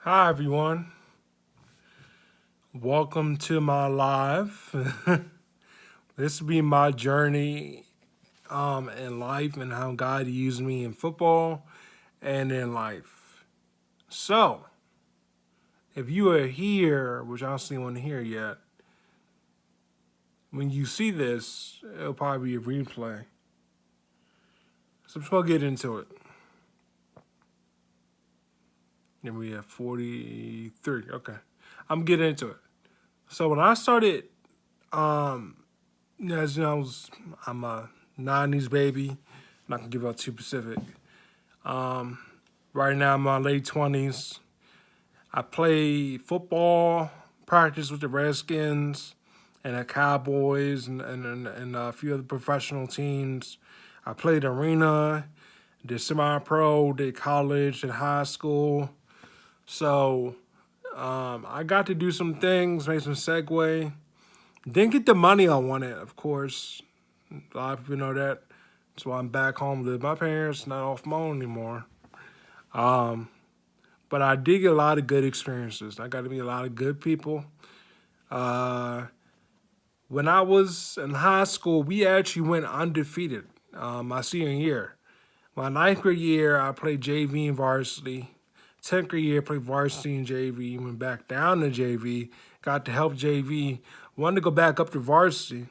Hi, everyone. Welcome to my live. This will be my journey in life and how God used me in football and in life. So, if you are here, which I don't see one here yet, when you see this, it'll probably be a replay. So I'm just going to get into it. Then we have 43. Okay. I'm getting into it. So when I started, as you know, I'm a 90s baby. I'm not going to give out too specific. Right now, I'm in my late 20s. I play football, practice with the Redskins and the Cowboys and a few other professional teams. I played arena, did semi-pro, did college, did high school. So I got to do some things, made some segue. Didn't get the money I wanted, of course. A lot of people know that. That's why I'm back home with my parents, not off my own anymore. But I did get a lot of good experiences. I got to meet a lot of good people. Uh, when I was in high school, we actually went undefeated my senior year. My ninth grade year, I played JV and varsity. 10th grade year, I played varsity and JV. Went back down to JV. Got to help JV. Wanted to go back up to varsity,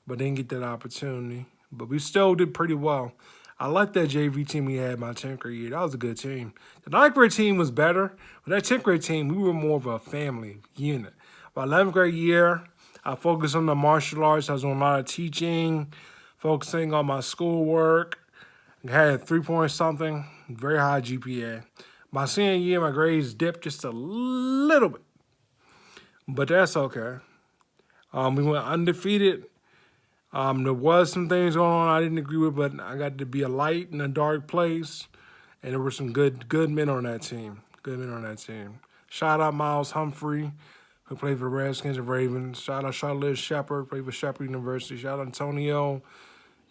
but didn't get that opportunity. But we still did pretty well. I liked that JV team we had my 10th grade year. That was a good team. The ninth grade team was better, but that 10th grade team, we were more of a family unit. My 11th grade year, I focused on the martial arts. I was doing a lot of teaching, focusing on my schoolwork. I had 3 point something, very high GPA. My senior year, my grades dipped just a little bit, but that's okay. We went undefeated. There was some things going on I didn't agree with, but I got to be a light in a dark place, and there were some good men on that team. Good men on that team. Shout out Miles Humphrey, who played for the Redskins and Ravens. Shout out Charlotte Shepard, played for Shepherd University. Shout out Antonio,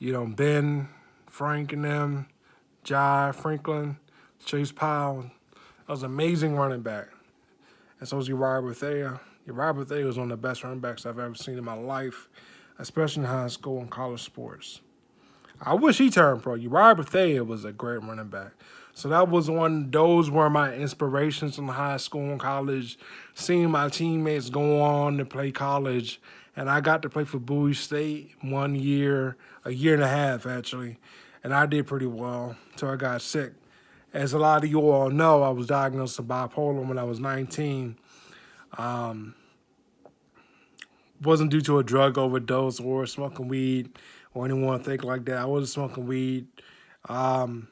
Ben, Frank and them, Jai Franklin, Chase Powell. That was an amazing running back. And so was Uriah Bethea. Uriah Bethea was one of the best running backs I've ever seen in my life, especially in high school and college sports. I wish he turned pro. Uriah Bethea was a great running back. So that was those were my inspirations in high school and college, seeing my teammates go on to play college. And I got to play for Bowie State 1 year, a year and a half actually. And I did pretty well until I got sick. As a lot of you all know, I was diagnosed with bipolar when I was 19. Wasn't due to a drug overdose or smoking weed or anyone think like that. I wasn't smoking weed. I've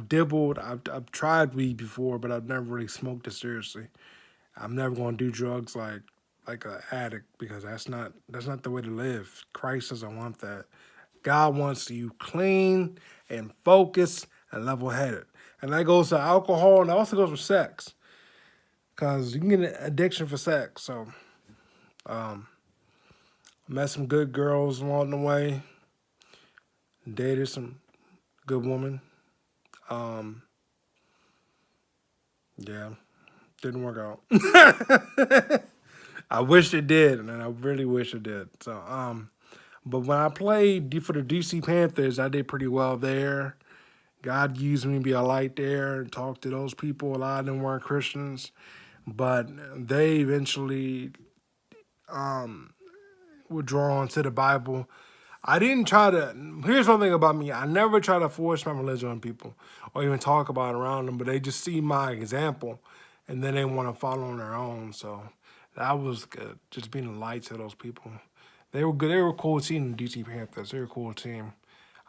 dibbled. I've tried weed before, but I've never really smoked it seriously. I'm never going to do drugs like an addict because that's not the way to live. Christ doesn't want that. God wants you clean and focused and level headed, and that goes to alcohol and it also goes for sex because you can get an addiction for sex. So met some good girls along the way, dated some good women. Um, yeah, didn't work out. I wish it did, and I really wish it did. So, but when I played for the DC Panthers, I did pretty well there. God used me to be a light there and talk to those people. A lot of them weren't Christians, but they eventually were drawn to the Bible. I didn't try to. Here's one thing about me: I never try to force my religion on people or even talk about it around them. But they just see my example, and then they want to follow on their own. So that was good. Just being a light to those people. They were good. They were a cool team, the DC Panthers. They were a cool team.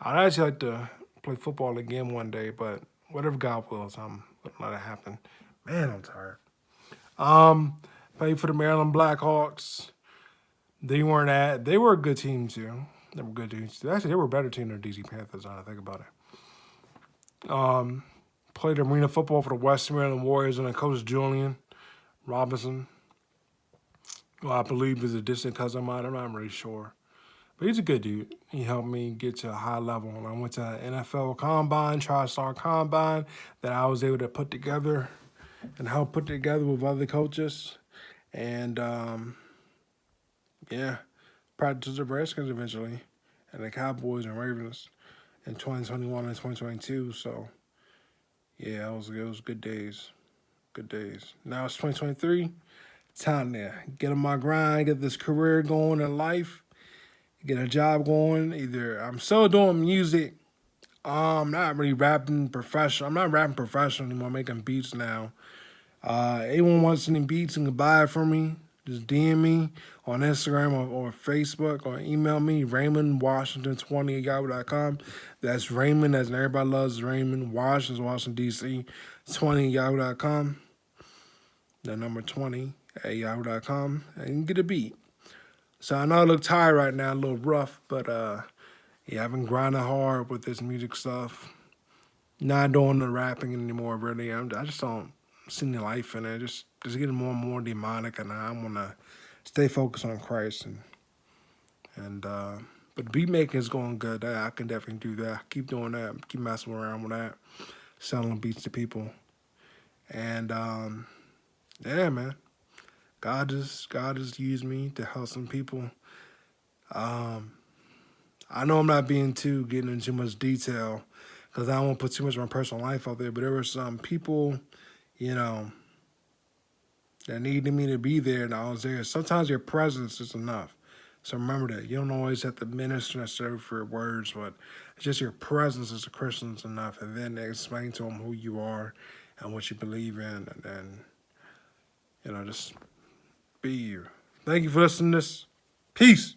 I'd actually like to play football again one day, but whatever God wills, I'm gonna let it happen. Man, I'm tired. Played for the Maryland Blackhawks. They weren't at. They were a good team too. They were good teams. Actually, they were a better team than the DC Panthers. Now that I think about it. Played arena football for the Western Maryland Warriors under Coach Julian Robinson, who I believe is a distant cousin of mine. I'm not really sure, but he's a good dude. He helped me get to a high level. And I went to an NFL Combine, TriStar Combine that I was able to put together. and help put together with other coaches. And yeah, practice the Redskins eventually, and the Cowboys and Ravens in 2021 and 2022. So yeah, it was good days. Good days. Now it's 2023. Time to get on my grind, get this career going in life, get a job going. Either I'm still doing music. Not really rapping professional. I'm not rapping professional anymore. I'm making beats now. Anyone wants any beats and can buy it from me, just DM me on Instagram or Facebook or email me, RaymondWashington20 at yahoo.com. That's Raymond, as everybody loves Raymond, Washington, D.C., 20 at yahoo.com. The number 20 at yahoo.com. And you can get a beat. So I know I look tired right now, a little rough, but yeah, I've been grinding hard with this music stuff. Not doing the rapping anymore, really. I just don't see any life in it. Just getting more and more demonic, and I want to stay focused on Christ. And but beat making is going good. I can definitely do that. Keep doing that. Keep messing around with that. Selling beats to people. And yeah, man. God just used me to help some people. Um, I know I'm not getting into too much detail because I don't want to put too much of my personal life out there. But there were some people, you know, that needed me to be there, and I was there. Sometimes your presence is enough. So remember that. You don't always have to minister necessarily for words, but it's just your presence as a Christian is enough. And then explain to them who you are and what you believe in, and then, just be you. Thank you for listening to this. Peace.